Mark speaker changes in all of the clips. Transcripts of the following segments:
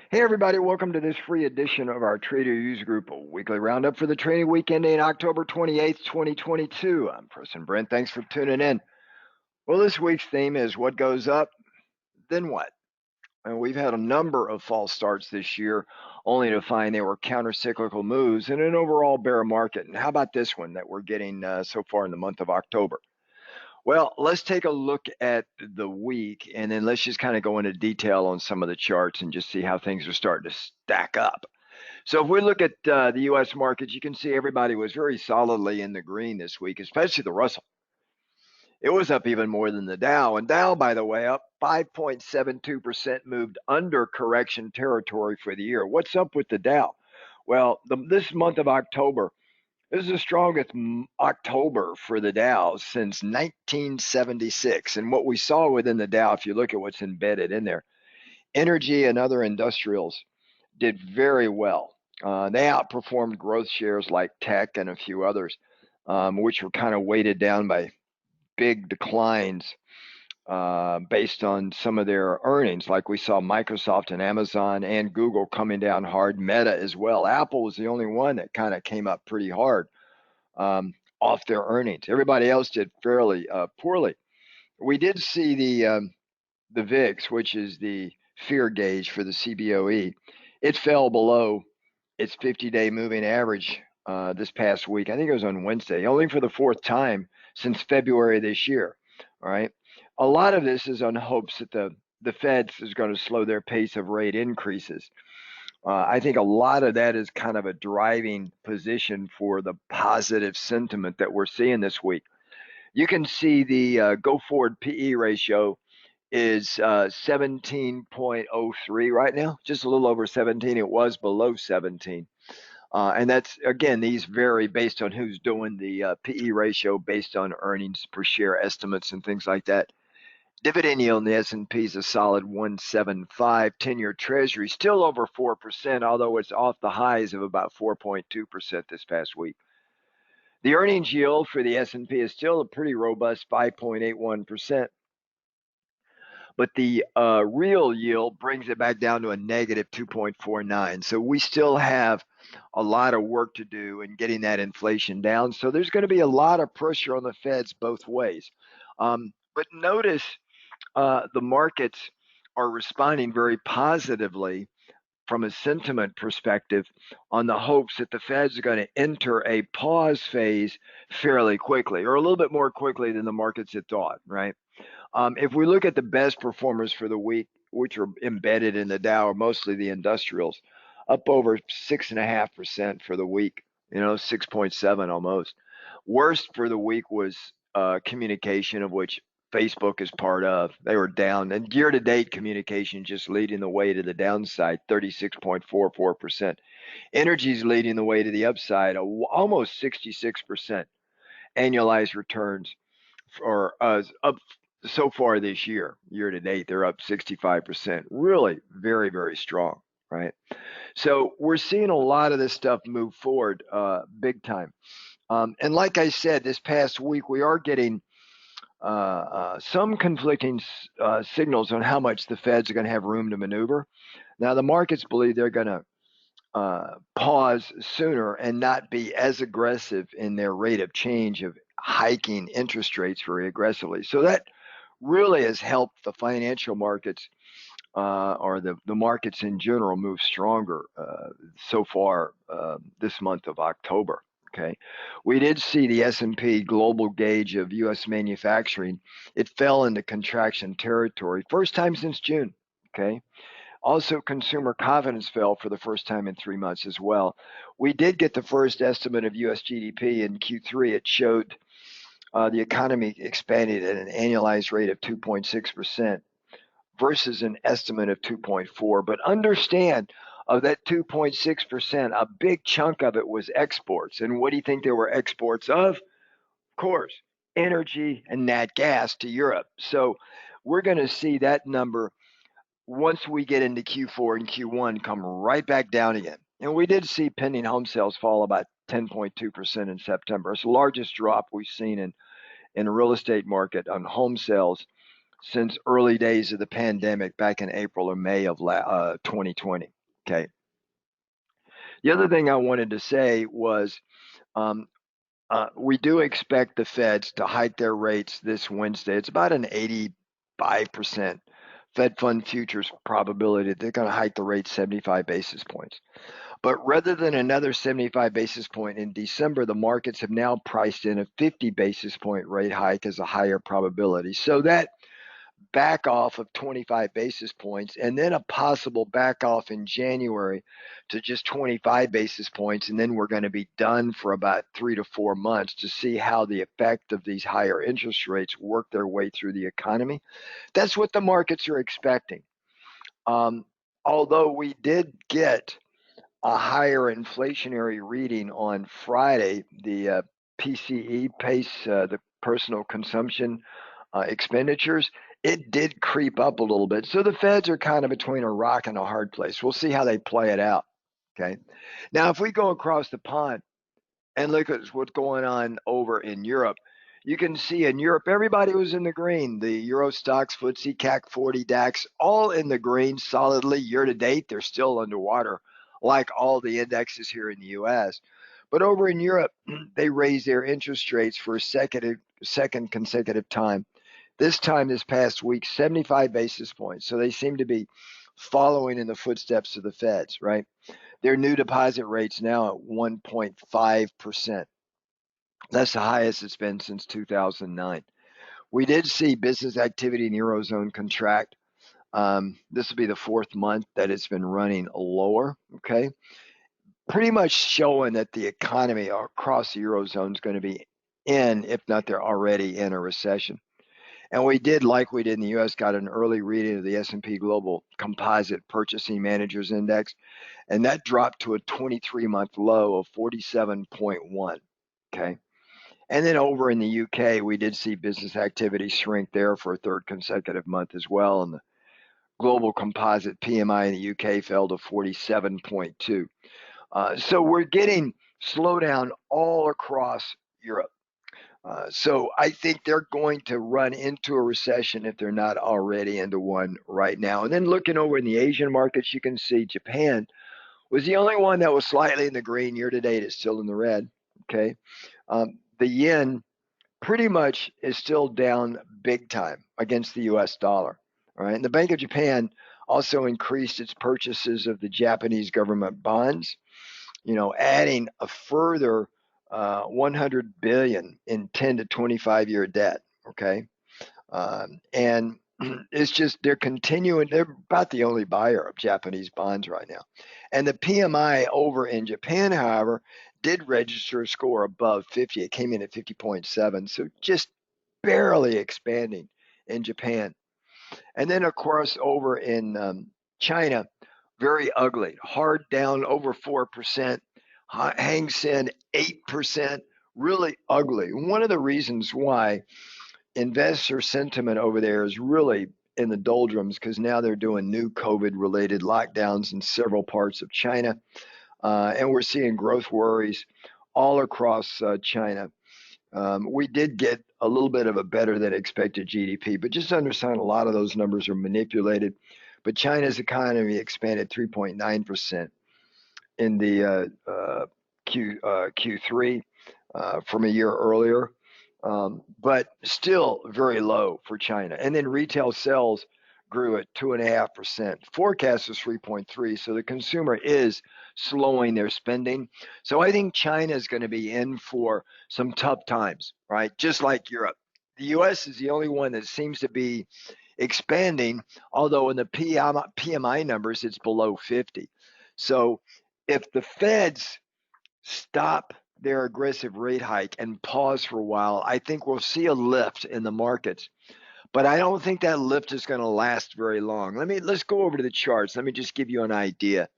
Speaker 1: Hey everybody, welcome to this free edition of our Trader Use Group weekly roundup for the trading weekend in October 28th, 2022. I'm Preston Brent. Thanks for tuning in. Well, this week's theme is what goes up, then what? And we've had a number of false starts this year, only to find they were counter-cyclical moves in an overall bear market. And how about this one that we're getting so far in the month of October? Well, let's take a look at the week, and then let's just kind of go into detail on some of the charts and just see how things are starting to stack up. So if we look at the U.S. markets, you can see everybody was very solidly in the green this week, especially the Russell. It was up even more than the Dow. And Dow, by the way, up 5.72%, moved under correction territory for the year. What's up with the Dow? Well, this month of October, this is the strongest October for the Dow since 1976. And what we saw within the Dow, if you look at what's embedded in there, energy and other industrials did very well. They outperformed growth shares like tech and a few others, which were kind of weighted down by big declines based on some of their earnings. Like we saw Microsoft and Amazon and Google coming down hard, Meta as well. Apple was the only one that kind of came up pretty hard off their earnings. Everybody else did fairly poorly. We did see the VIX, which is the fear gauge for the CBOE. It fell below its 50-day moving average this past week. I think it was on Wednesday, only for the fourth time since February this year. All right. A lot of this is on hopes that the Fed is going to slow their pace of rate increases. I think a lot of that is kind of a driving position for the positive sentiment that we're seeing this week. You can see the go forward PE ratio is 17.03 right now, just a little over 17. It was below 17. And that's, again, these vary based on who's doing the PE ratio based on earnings per share estimates and things like that. Dividend yield in the S&P is a solid 1.75. 10-year Treasury still over 4%, although it's off the highs of about 4.2% this past week. The earnings yield for the S&P is still a pretty robust 5.81%. But the real yield brings it back down to a negative 2.49. So we still have a lot of work to do in getting that inflation down. So there's going to be a lot of pressure on the Feds both ways. But notice the markets are responding very positively from a sentiment perspective on the hopes that the Feds are going to enter a pause phase fairly quickly, or a little bit more quickly than the markets had thought, right? If we look at the best performers for the week, which are embedded in the Dow, are mostly the industrials, up over 6.5% for the week, 6.7 almost. Worst for the week was communication, of which Facebook is part of. They were down, and year-to-date communication just leading the way to the downside, 36.44%. Energy's leading the way to the upside, almost 66% annualized returns for us up so far this year-to-date. They're up 65%. Really very, very strong, right? So we're seeing a lot of this stuff move forward big time. And like I said, this past week, we are getting some conflicting signals on how much the Feds are going to have room to maneuver. Now, the markets believe they're going to pause sooner and not be as aggressive in their rate of change of hiking interest rates very aggressively. So that really has helped the financial markets or the markets in general move stronger so far this month of October. Okay, we did see the S&P global gauge of U.S. manufacturing. It fell into contraction territory, first time since June. Okay, also consumer confidence fell for the first time in 3 months as well. We did get the first estimate of U.S. GDP in Q3. It showed the economy expanded at an annualized rate of 2.6% versus an estimate of 2.4. But understand, of that 2.6%, a big chunk of it was exports. And what do you think there were exports of? Of course, energy and nat gas to Europe. So we're going to see that number, once we get into Q4 and Q1, come right back down again. And we did see pending home sales fall about 10.2% in September. It's the largest drop we've seen in the real estate market on home sales since early days of the pandemic back in April or May of 2020. Okay. The other thing I wanted to say was um, we do expect the Feds to hike their rates this Wednesday. It's about an 85% Fed fund futures probability they're going to hike the rate 75 basis points. But rather than another 75 basis point in December, the markets have now priced in a 50 basis point rate hike as a higher probability. So that back off of 25 basis points and then a possible back off in January to just 25 basis points. And then we're going to be done for about 3 to 4 months to see how the effect of these higher interest rates work their way through the economy. That's what the markets are expecting. Um, Although we did get a higher inflationary reading on Friday, the PCE pace, the personal consumption expenditures, it did creep up a little bit. So the Feds are kind of between a rock and a hard place. We'll see how they play it out. Okay. Now, if we go across the pond and look at what's going on over in Europe, you can see in Europe, everybody was in the green. The Euro stocks, FTSE, CAC 40, DAX, all in the green solidly year to date. They're still underwater, like all the indexes here in the US. But over in Europe, they raised their interest rates for a second consecutive time. This time this past week, 75 basis points. So they seem to be following in the footsteps of the Feds, right? Their new deposit rate's now at 1.5%. That's the highest it's been since 2009. We did see business activity in Eurozone contract. This will be the fourth month that it's been running lower, okay? Pretty much showing that the economy across the Eurozone is going to be in, if not they're already in, a recession. And we did, like we did in the U.S., got an early reading of the S&P Global Composite Purchasing Managers Index, and that dropped to a 23-month low of 47.1, okay? And then over in the UK, we did see business activity shrink there for a third consecutive month as well, and the global composite PMI in the UK fell to 47.2. So we're getting slowdown all across Europe. So I think they're going to run into a recession if they're not already into one right now. And then looking over in the Asian markets, you can see Japan was the only one that was slightly in the green. Year to date, it's still in the red. Okay. The yen pretty much is still down big time against the US dollar. All right. And the Bank of Japan also increased its purchases of the Japanese government bonds, adding a further 100 billion in 10 to 25 year debt. Okay. And it's just they're about the only buyer of Japanese bonds right now. And the PMI over in Japan, however, did register a score above 50. It came in at 50.7. So just barely expanding in Japan. And then, of course, over in China, very ugly, hard down over 4%, Hang Seng 8%, really ugly. One of the reasons why investor sentiment over there is really in the doldrums because now they're doing new COVID-related lockdowns in several parts of China, and we're seeing growth worries all across China. We did get a little bit of a better than expected GDP, but just understand a lot of those numbers are manipulated. But China's economy expanded 3.9% in the Q3 from a year earlier, but still very low for China. And then retail sales grew at 2.5%. Forecast was 3.3, so the consumer is slowing their spending. So I think China is going to be in for some tough times, right? Just like Europe. The U.S. is the only one that seems to be expanding, although in the PMI numbers, it's below 50. So if the Feds stop their aggressive rate hike and pause for a while, I think we'll see a lift in the markets. But I don't think that lift is going to last very long. Let's go over to the charts. Let me just give you an idea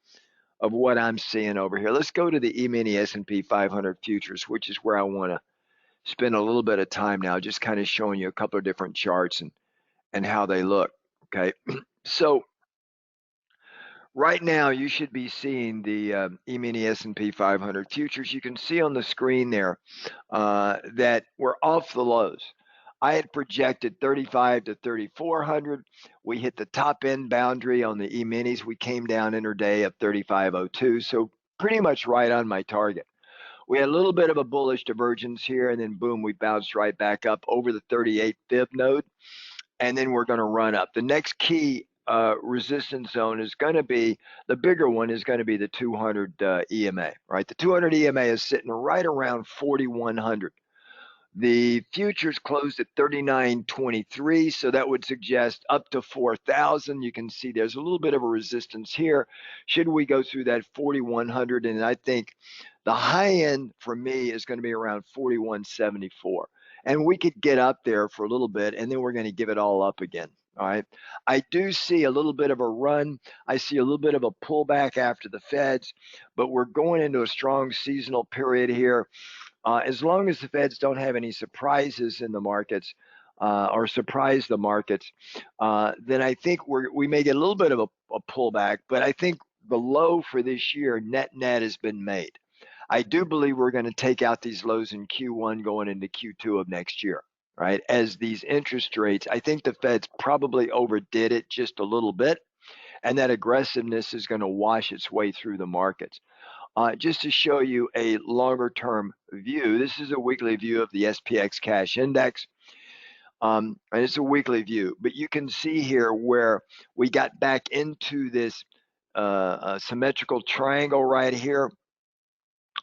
Speaker 1: of what I'm seeing over here. Let's go to the E-mini S&P 500 futures, which is where I want to spend a little bit of time now, just kind of showing you a couple of different charts and how they look. Okay. So right now, you should be seeing the E-mini S&P 500 futures. You can see on the screen there that we're off the lows. I had projected 35 to 3,400. We hit the top end boundary on the E-minis. We came down intraday at 35.02, so pretty much right on my target. We had a little bit of a bullish divergence here, and then boom, we bounced right back up over the 38 fib node, and then we're going to run up. The next key resistance zone is going to be, the bigger one is going to be the 200 EMA, right? The 200 EMA is sitting right around 4,100. The futures closed at 39.23, so that would suggest up to 4,000. You can see there's a little bit of a resistance here. Should we go through that 4,100, and I think the high end for me is going to be around 41.74. And we could get up there for a little bit, and then we're going to give it all up again. All right. I do see a little bit of a run. I see a little bit of a pullback after the Feds, but we're going into a strong seasonal period here. As long as the Feds don't have any surprises in the markets or surprise the markets, then I think we may get a little bit of a pullback, but I think the low for this year, net has been made. I do believe we're going to take out these lows in Q1 going into Q2 of next year, right? As these interest rates, I think the Feds probably overdid it just a little bit, and that aggressiveness is going to wash its way through the markets. Just to show you a longer term view, this is a weekly view of the SPX cash index. And it's a weekly view, but you can see here where we got back into this symmetrical triangle right here,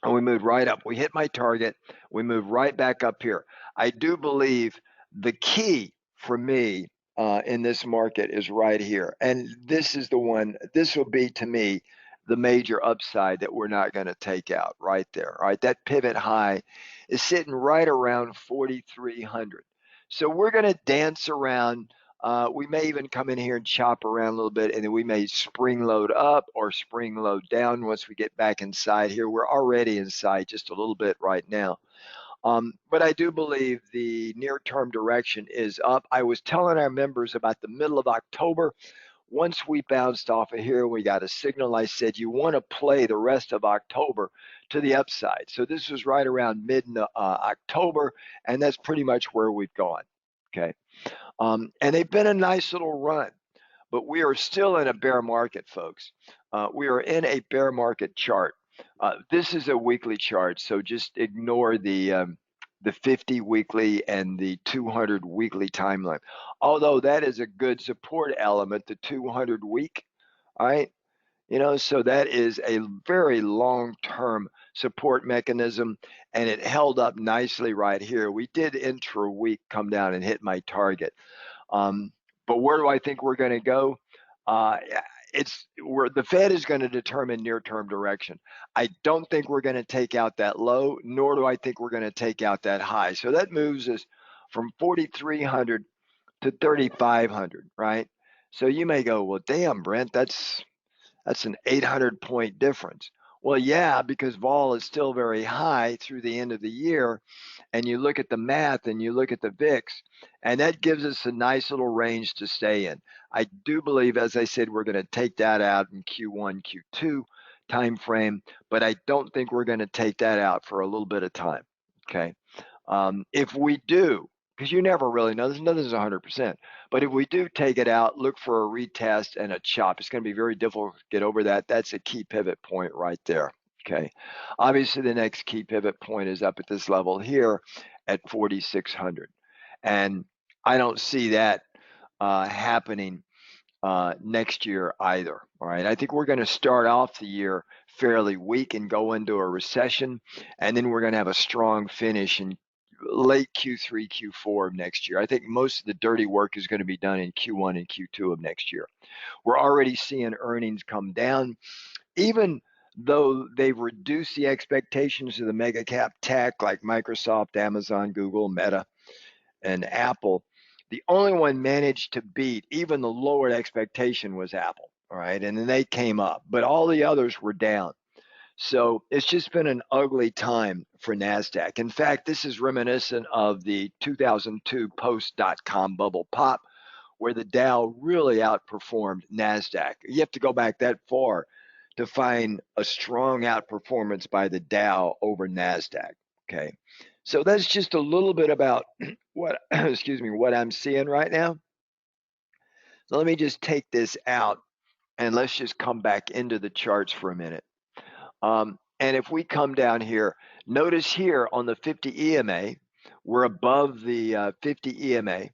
Speaker 1: and we moved right up. We hit my target. We moved right back up here. I do believe the key for me in this market is right here. And this is the one, this will be to me the major upside that we're not going to take out right there. All right, that pivot high is sitting right around 4,300. So we're going to dance around. We may even come in here and chop around a little bit, and then we may spring load up or spring load down once we get back inside here. We're already inside just a little bit right now. But I do believe the near-term direction is up. I was telling our members about the middle of October. Once we bounced off of here, we got a signal. I said, you want to play the rest of October to the upside. So this was right around mid-October, and that's pretty much where we've gone. Okay. And they've been a nice little run, but we are still in a bear market, folks. We are in a bear market chart. This is a weekly chart, so just ignore the 50 weekly and the 200 weekly timeline. Although that is a good support element, the 200 week, all right? You know, so that is a very long-term support mechanism, and it held up nicely right here. We did intra-week come down and hit my target. But where do I think we're going to go? It's where the Fed is going to determine near-term direction. I don't think we're going to take out that low, nor do I think we're going to take out that high. So that moves us from 4,300 to 3,500, right? So you may go, well, damn, Brent, that's an 800 point difference. Well, yeah, because vol is still very high through the end of the year, and you look at the math and you look at the VIX, and that gives us a nice little range to stay in. I do believe, as I said, we're going to take that out in Q1, Q2 time frame, but I don't think we're going to take that out for a little bit of time. Okay. If we do, because you never really know, nothing's 100%. But if we do take it out, look for a retest and a chop. It's going to be very difficult to get over that. That's a key pivot point right there. Okay. Obviously, the next key pivot point is up at this level here at 4,600. And I don't see that happening next year either. All right. I think we're going to start off the year fairly weak and go into a recession. And then we're going to have a strong finish in late Q3, Q4 of next year. I think most of the dirty work is going to be done in Q1 and Q2 of next year. We're already seeing earnings come down, even though they've reduced the expectations of the mega cap tech like Microsoft, Amazon, Google, Meta, and Apple. The only one managed to beat even the lowered expectation was Apple. All right. And then they came up, but all the others were down. So it's just been an ugly time for NASDAQ. In fact, this is reminiscent of the 2002 post-dot-com bubble pop, where the Dow really outperformed NASDAQ. You have to go back that far to find a strong outperformance by the Dow over NASDAQ. Okay. So that's just a little bit about what, excuse me, what I'm seeing right now. So let me just take this out and let's just come back into the charts for a minute. And if we come down here, notice here on the 50 EMA, we're above the 50 EMA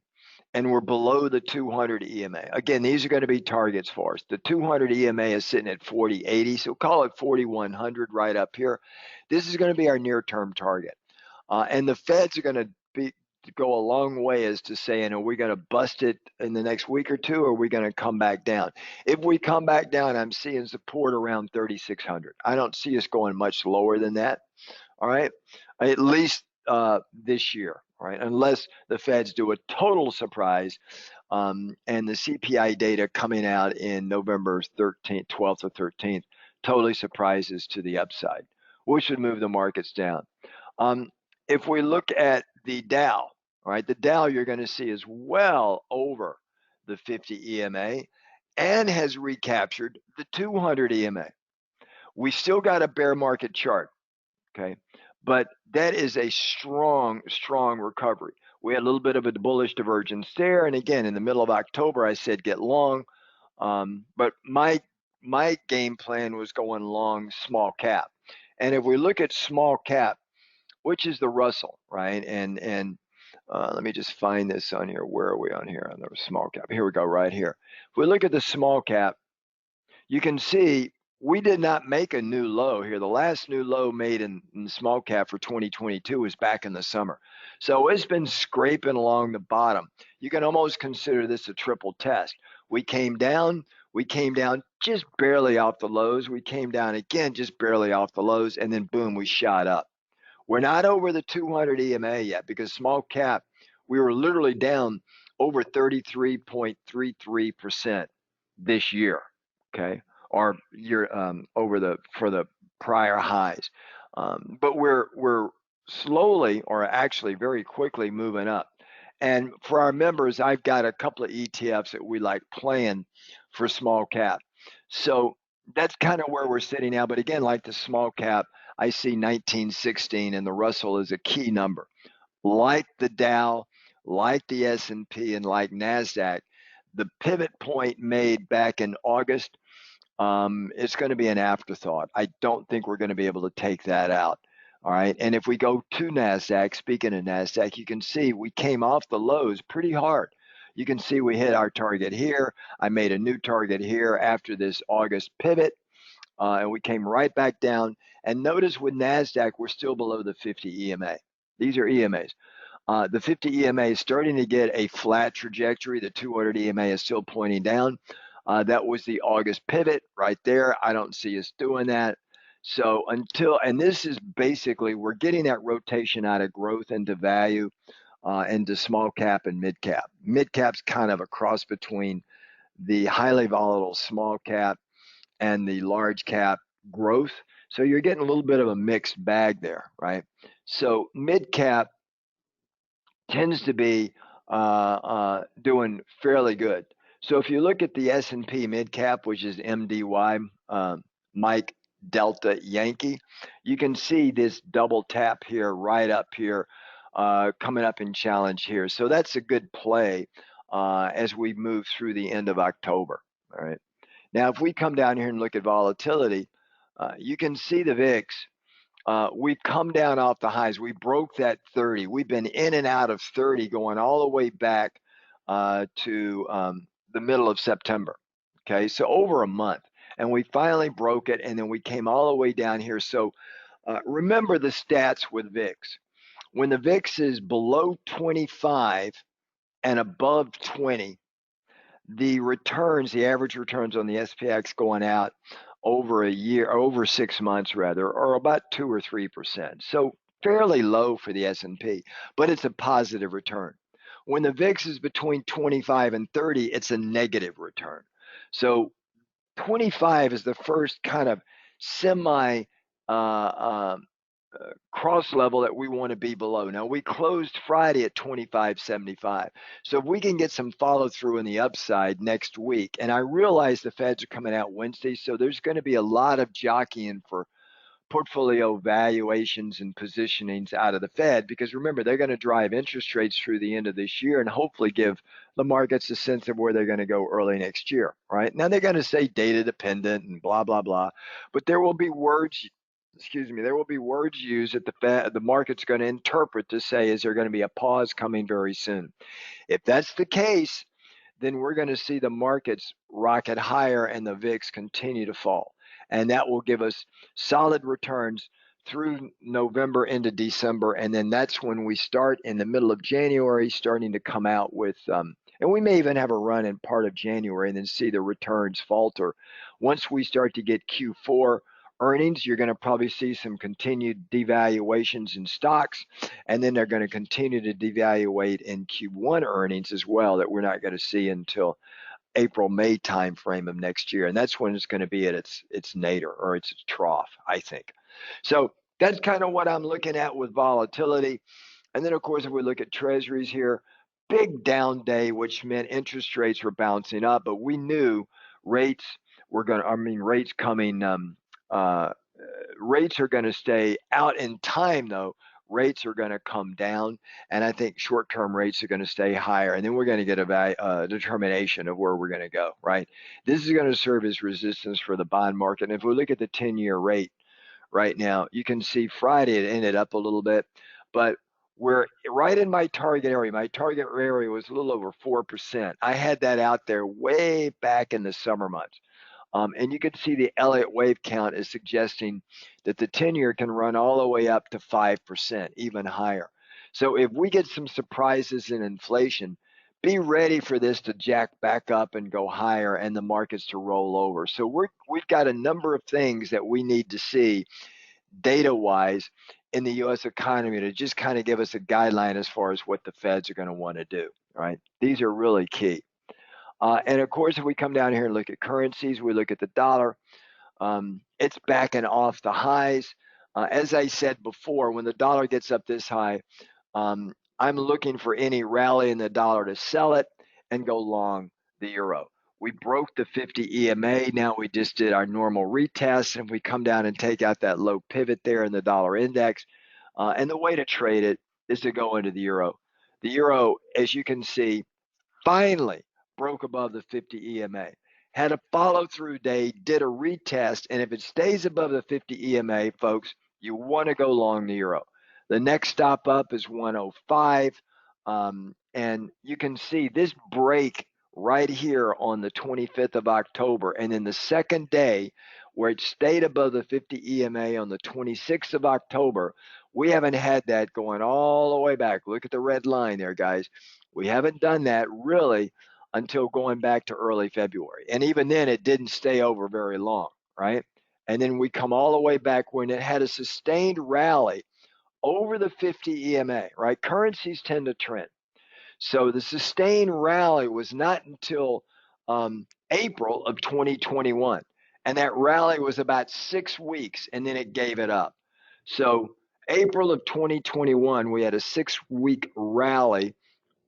Speaker 1: and we're below the 200 EMA. Again, these are going to be targets for us. The 200 EMA is sitting at 4080, so call it 4100 right up here. This is going to be our near-term target. And the Feds are going to go a long way as to saying, are we going to bust it in the next week or two, or are we going to come back down? If we come back down, I'm seeing support around 3,600. I don't see us going much lower than that. All right, at least this year, right? Unless the Feds do a total surprise, and the CPI data coming out in November 13th, 12th or 13th totally surprises to the upside, which would move the markets down. If we look at the Dow, all right, the Dow you're going to see is well over the 50 EMA and has recaptured the 200 EMA. We still got a bear market chart, okay, but that is a strong recovery. We had a little bit of a bullish divergence there, and again, in the middle of October, I said get long, but my game plan was going long small cap. And if we look at small cap, which is the Russell, right? And let me just find this on here. Where are we on here on the small cap? Here we go, right here. If we look at the small cap, you can see we did not make a new low here. The last new low made in small cap for 2022 was back in the summer. So it's been scraping along the bottom. You can almost consider this a triple test. We came down just barely off the lows. We came down again just barely off the lows, and then boom, we shot up. We're not over the 200 EMA yet because small cap, we were literally down over 33.33% this year, okay, or year for the prior highs. But we're slowly, or actually very quickly, moving up. And for our members, I've got a couple of ETFs that we like playing for small cap. So that's kind of where we're sitting now. But again, like the small cap, I see 1916, and the Russell is a key number. Like the Dow, like the S&P, and like NASDAQ, the pivot point made back in August, it's going to be an afterthought. I don't think we're going to be able to take that out. All right. And if we go to NASDAQ, speaking of NASDAQ, you can see we came off the lows pretty hard. You can see we hit our target here. I made a new target here after this August pivot. And we came right back down. And notice with NASDAQ, we're still below the 50 EMA. These are EMAs. The 50 EMA is starting to get a flat trajectory. The 200 EMA is still pointing down. That was the August pivot right there. I don't see us doing that. So and this is basically, we're getting that rotation out of growth into value, into small cap and mid cap. Mid cap's kind of a cross between the highly volatile small cap and the large cap growth. So you're getting a little bit of a mixed bag there, right? So mid cap tends to be doing fairly good. So if you look at the S&P mid cap, which is MDY, Mike Delta Yankee, you can see this double tap here, right up here, coming up in challenge here. So that's a good play as we move through the end of October. All right. Now, if we come down here and look at volatility, you can see the VIX. We've come down off the highs. We broke that 30. We've been in and out of 30 going all the way back to the middle of September. Okay, so over a month. And we finally broke it, and then we came all the way down here. So remember the stats with VIX. When the VIX is below 25 and above 20, the returns, the average returns on the SPX going out over a year, or over 6 months rather, are about 2 or 3%. So fairly low for the S&P, but it's a positive return. When the VIX is between 25 and 30, it's a negative return. So 25 is the first kind of semi cross level that we want to be below. Now, we closed Friday at 25.75. So if we can get some follow through in the upside next week, and I realize the Feds are coming out Wednesday, so there's going to be a lot of jockeying for portfolio valuations and positionings out of the Fed, because remember, they're going to drive interest rates through the end of this year and hopefully give the markets a sense of where they're going to go early next year, right? Now they're going to say data dependent and blah, blah, blah, but there will be words, there will be words used that the market's going to interpret to say, is there going to be a pause coming very soon? If that's the case, then we're going to see the markets rocket higher and the VIX continue to fall. And that will give us solid returns through November into December. And then that's when we start in the middle of January, starting to come out with, and we may even have a run in part of January and then see the returns falter. Once we start to get Q4 earnings, you're going to probably see some continued devaluations in stocks, and then they're going to continue to devaluate in Q1 earnings as well, that we're not going to see until April, May timeframe of next year. And that's when it's going to be at its nadir or its trough, I think. So that's kind of what I'm looking at with volatility. And then, of course, if we look at treasuries here, big down day, which meant interest rates were bouncing up, but we knew rates were going to, rates coming, rates are going to stay out in time, though. Rates are going to come down, and I think short-term rates are going to stay higher, and then we're going to get a determination of where we're going to go, right? This is going to serve as resistance for the bond market. And if we look at the 10-year rate right now, you can see Friday it ended up a little bit, but we're right in my target area. My target area was a little over 4%. I had that out there way back in the summer months. And you can see the Elliott wave count is suggesting that the 10-year can run all the way up to 5%, even higher. So if we get some surprises in inflation, be ready for this to jack back up and go higher and the markets to roll over. So we've got a number of things that we need to see data-wise in the U.S. economy to just kind of give us a guideline as far as what the Feds are going to want to do, right? These are really key. And of course, if we come down here and look at currencies, we look at the dollar. It's backing off the highs. As I said before, when the dollar gets up this high, I'm looking for any rally in the dollar to sell it and go long the euro. We broke the 50 EMA. Now we just did our normal retest, and we come down and take out that low pivot there in the dollar index. And the way to trade it is to go into the euro. The euro, as you can see, finally broke above the 50 EMA, had a follow-through day, did a retest, and if it stays above the 50 EMA, folks, you want to go long the euro. The next stop up is 105, and you can see this break right here on the 25th of October, and then the second day where it stayed above the 50 EMA on the 26th of October, we haven't had that going all the way back. Look at the red line there, guys. We haven't done that really until going back to early February. And even then, it didn't stay over very long, right? And then we come all the way back when it had a sustained rally over the 50 EMA, right? Currencies tend to trend. So the sustained rally was not until April of 2021. And that rally was about 6 weeks, and then it gave it up. So April of 2021, we had a 6-week rally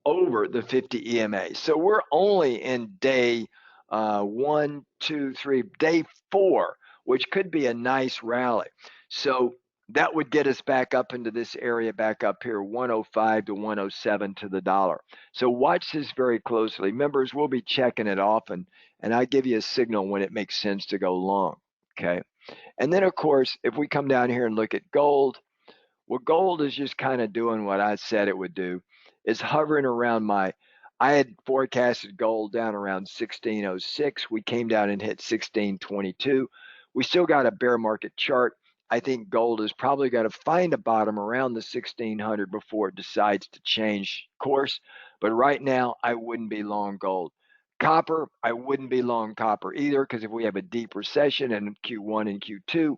Speaker 1: over the 50 EMA. So we're only in day 1, 2, 3, day 4, which could be a nice rally. So that would get us back up into this area back up here, 105 to 107 to the dollar. So watch this very closely. Members, we'll be checking it often, and I give you a signal when it makes sense to go long, okay? And then, of course, if we come down here and look at gold, well, gold is just kind of doing what I said it would do. It's hovering around I had forecasted gold down around 1606. We came down and hit 1622. We still got a bear market chart. I think gold is probably got to find a bottom around the 1600 before it decides to change course. But right now, I wouldn't be long gold. Copper, I wouldn't be long copper either, because if we have a deep recession in Q1 and Q2,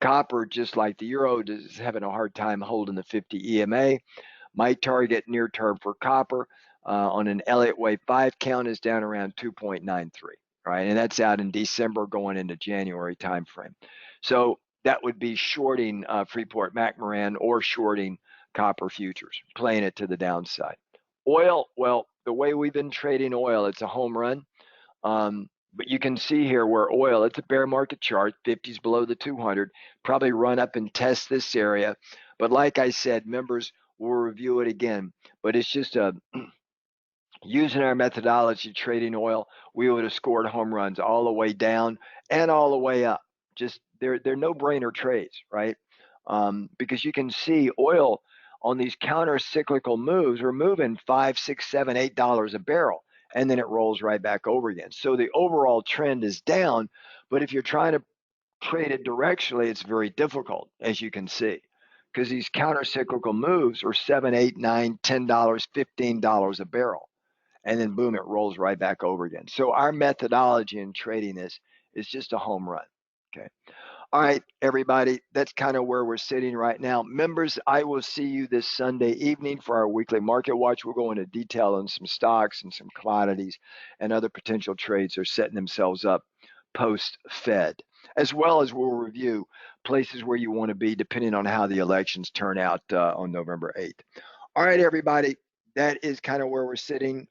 Speaker 1: copper, just like the euro, is having a hard time holding the 50 EMA. My target near term for copper on an Elliott Wave 5 count is down around 2.93, right? And that's out in December going into January timeframe. So that would be shorting Freeport McMoran or shorting copper futures, playing it to the downside. Oil, well, the way we've been trading oil, it's a home run. But you can see here where oil, it's a bear market chart, 50's below the 200, probably run up and test this area. But like I said, members will review it again. But it's just using our methodology trading oil, we would have scored home runs all the way down and all the way up. Just they're no-brainer trades, right? Because you can see oil on these counter-cyclical moves, we're moving $5, $6, $7, $8 a barrel, and then it rolls right back over again. So the overall trend is down, but if you're trying to trade it directionally, it's very difficult, as you can see, because these counter-cyclical moves are $7, $8, $9, $10, $15 a barrel, and then boom, it rolls right back over again. So our methodology in trading this is just a home run. Okay. All right, everybody, that's kind of where we're sitting right now. Members, I will see you this Sunday evening for our weekly market watch. We'll go into detail on some stocks and some commodities and other potential trades that are setting themselves up post-Fed, as well as we'll review places where you want to be depending on how the elections turn out on November 8th. All right, everybody, that is kind of where we're sitting.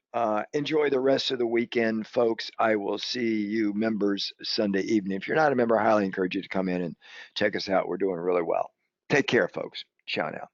Speaker 1: Enjoy the rest of the weekend, folks. I will see you members Sunday evening. If you're not a member, I highly encourage you to come in and check us out. We're doing really well. Take care, folks. Ciao now.